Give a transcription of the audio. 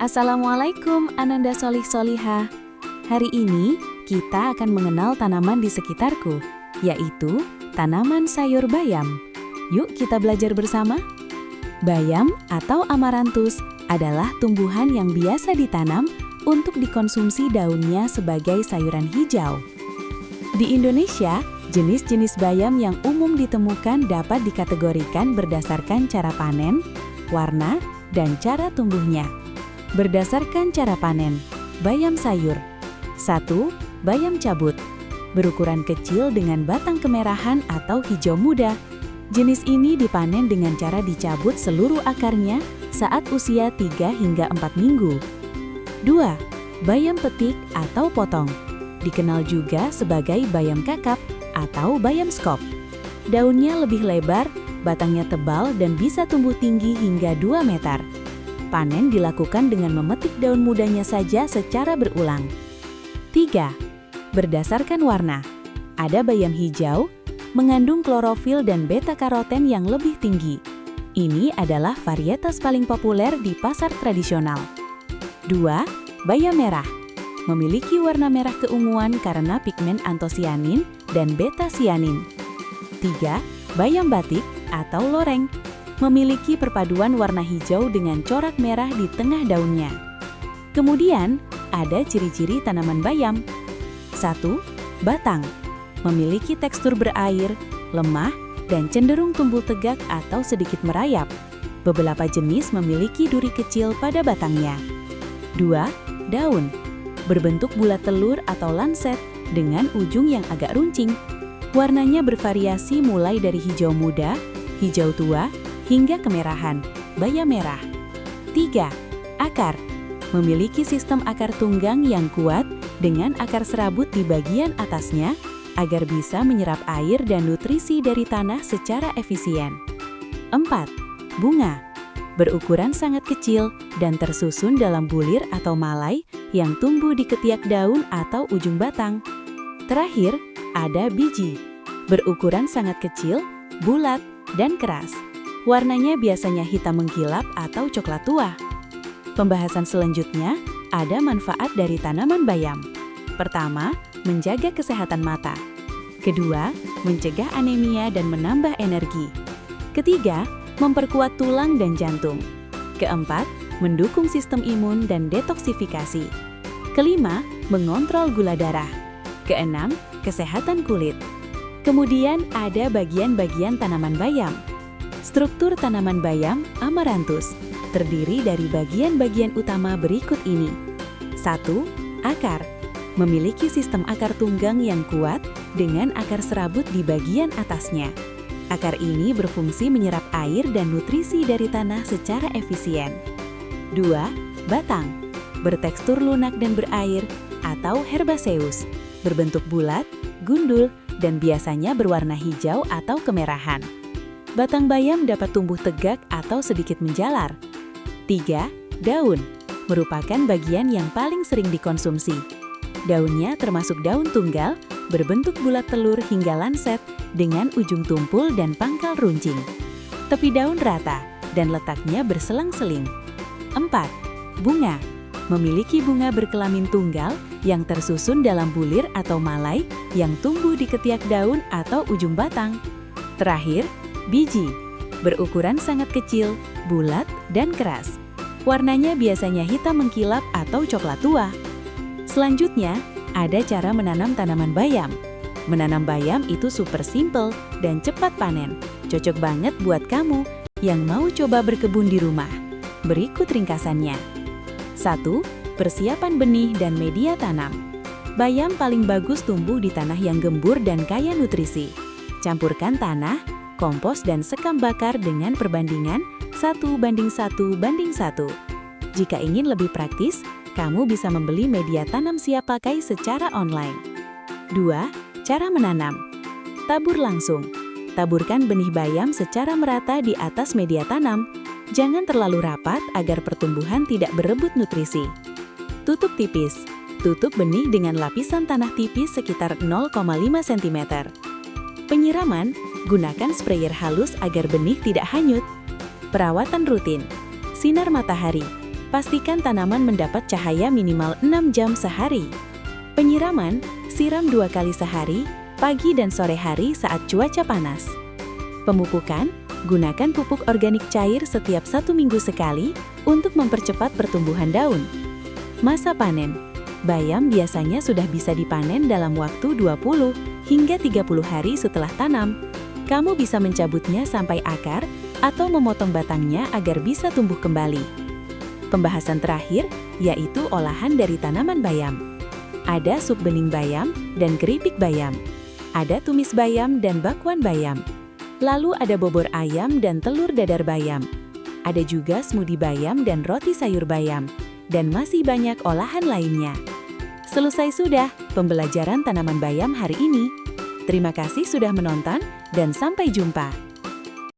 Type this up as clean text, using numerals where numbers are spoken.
Assalamualaikum Ananda Solih Solihah. Hari ini kita akan mengenal tanaman di sekitarku, yaitu tanaman sayur bayam. Yuk kita belajar bersama. Bayam atau amaranthus adalah tumbuhan yang biasa ditanam untuk dikonsumsi daunnya sebagai sayuran hijau. Di Indonesia, jenis-jenis bayam yang umum ditemukan dapat dikategorikan berdasarkan cara panen, warna, dan cara tumbuhnya. Berdasarkan cara panen, bayam sayur. 1. Bayam cabut. Berukuran kecil dengan batang kemerahan atau hijau muda. Jenis ini dipanen dengan cara dicabut seluruh akarnya saat usia 3 hingga 4 minggu. 2. Bayam petik atau potong. Dikenal juga sebagai bayam kakap atau bayam skop. Daunnya lebih lebar, batangnya tebal dan bisa tumbuh tinggi hingga 2 meter. Panen dilakukan dengan memetik daun mudanya saja secara berulang. 3. Berdasarkan warna. Ada bayam hijau, mengandung klorofil dan beta-karoten yang lebih tinggi. Ini adalah varietas paling populer di pasar tradisional. 2. Bayam merah. Memiliki warna merah keunguan karena pigmen antosianin dan beta-sianin. 3. Bayam batik atau loreng. Memiliki perpaduan warna hijau dengan corak merah di tengah daunnya. Kemudian, ada ciri-ciri tanaman bayam. 1. Batang. Memiliki tekstur berair, lemah, dan cenderung tumbuh tegak atau sedikit merayap. Beberapa jenis memiliki duri kecil pada batangnya. 2. Daun. Berbentuk bulat telur atau lanset dengan ujung yang agak runcing. Warnanya bervariasi mulai dari hijau muda, hijau tua, hingga kemerahan, bayam merah. 3. Akar. Memiliki sistem akar tunggang yang kuat dengan akar serabut di bagian atasnya agar bisa menyerap air dan nutrisi dari tanah secara efisien. 4. Bunga. Berukuran sangat kecil dan tersusun dalam bulir atau malai yang tumbuh di ketiak daun atau ujung batang. Terakhir, ada biji. Berukuran sangat kecil, bulat, dan keras. Warnanya biasanya hitam mengkilap atau coklat tua. Pembahasan selanjutnya, ada manfaat dari tanaman bayam. Pertama, menjaga kesehatan mata. Kedua, mencegah anemia dan menambah energi. Ketiga, memperkuat tulang dan jantung. Keempat, mendukung sistem imun dan detoksifikasi. Kelima, mengontrol gula darah. Keenam, kesehatan kulit. Kemudian ada bagian-bagian tanaman bayam. Struktur tanaman bayam amaranthus terdiri dari bagian-bagian utama berikut ini. 1. Akar. Memiliki sistem akar tunggang yang kuat dengan akar serabut di bagian atasnya. Akar ini berfungsi menyerap air dan nutrisi dari tanah secara efisien. 2. Batang. Bertekstur lunak dan berair atau herbaceous. Berbentuk bulat, gundul, dan biasanya berwarna hijau atau kemerahan. Batang bayam dapat tumbuh tegak atau sedikit menjalar. 3. Daun. Merupakan bagian yang paling sering dikonsumsi. Daunnya termasuk daun tunggal, berbentuk bulat telur hingga lanset, dengan ujung tumpul dan pangkal runcing. Tepi daun rata, dan letaknya berselang-seling. 4. Bunga. Memiliki bunga berkelamin tunggal yang tersusun dalam bulir atau malai yang tumbuh di ketiak daun atau ujung batang. Terakhir, biji. Berukuran sangat kecil, bulat, dan keras. Warnanya biasanya hitam mengkilap atau coklat tua. Selanjutnya, ada cara menanam tanaman bayam. Menanam bayam itu super simple dan cepat panen. Cocok banget buat kamu yang mau coba berkebun di rumah. Berikut ringkasannya. 1. Persiapan benih dan media tanam. Bayam paling bagus tumbuh di tanah yang gembur dan kaya nutrisi. Campurkan tanah, kompos dan sekam bakar dengan perbandingan 1:1:1. Jika ingin lebih praktis, kamu bisa membeli media tanam siap pakai secara online. 2. Cara menanam. Tabur langsung. Taburkan benih bayam secara merata di atas media tanam. Jangan terlalu rapat agar pertumbuhan tidak berebut nutrisi. Tutup tipis. Tutup benih dengan lapisan tanah tipis sekitar 0,5 cm. Penyiraman. Gunakan sprayer halus agar benih tidak hanyut. Perawatan rutin. Sinar matahari. Pastikan tanaman mendapat cahaya minimal 6 jam sehari. Penyiraman, siram 2 kali sehari, pagi dan sore hari saat cuaca panas. Pemupukan, gunakan pupuk organik cair setiap 1 minggu sekali untuk mempercepat pertumbuhan daun. Masa panen, bayam biasanya sudah bisa dipanen dalam waktu 20 hingga 30 hari setelah tanam. Kamu bisa mencabutnya sampai akar atau memotong batangnya agar bisa tumbuh kembali. Pembahasan terakhir yaitu olahan dari tanaman bayam. Ada sup bening bayam dan keripik bayam. Ada tumis bayam dan bakwan bayam. Lalu ada bobor ayam dan telur dadar bayam. Ada juga smoothie bayam dan roti sayur bayam. Dan masih banyak olahan lainnya. Selesai sudah pembelajaran tanaman bayam hari ini. Terima kasih sudah menonton dan sampai jumpa.